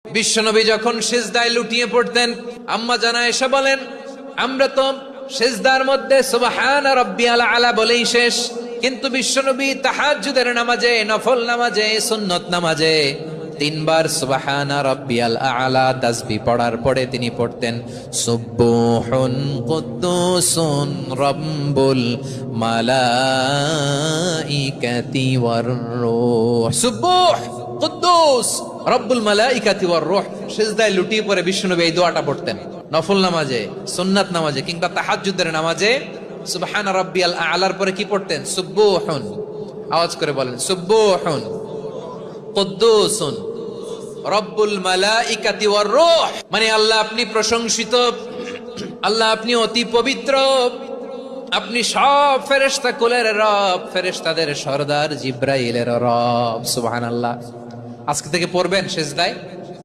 বিশ্বনবী যখন সিজদায় লুটিয়ে পড়তেন, আম্মা জানা এসে বলেন, আমরা তো সিজদার মধ্যে সুবহান রাব্বিয়াল আলা বলেই শেষ, কিন্তু বিশ্বনবী তাহাজ্জুদের নামাজে, নফল নামাজে, সুন্নত নামাজে তিনবার সুবহান রাব্বিয়াল আলা তাসবিহ পড়ার পরে তিনি পড়তেন সুবহুন কুদ্দুসুন রাব্বুল মালাইকাতি ওয়ার রূহ। সুবহ কুদ্দুস রব্বুল মালাইকাতি ওয়ার রূহ। সিজদায় লুটিয়ে পড়ে বিশ্বনবী এই দোয়াটা পড়তেন নফল নামাজে, সুন্নাত নামাজে কিংবা তাহাজ্জুদের নামাজে। সুবহান রাব্বিয়াল আলার পরে কি পড়তেন? সুবহুন। আওয়াজ করে বলেন সুবহুন কুদ্দুসুন রব্বুল মালাইকাতি ওয়ার রূহ। মানে আল্লাহ আপনি প্রশংসিত, আল্লাহ আপনি অতি পবিত্র, আপনি সব ফেরেশতা কুলের রব, ফেরেশতাদের সরদার জিব্রাইলের রব। সুবহানাল্লাহ। আজকে থেকে পড়বেন সিজদায়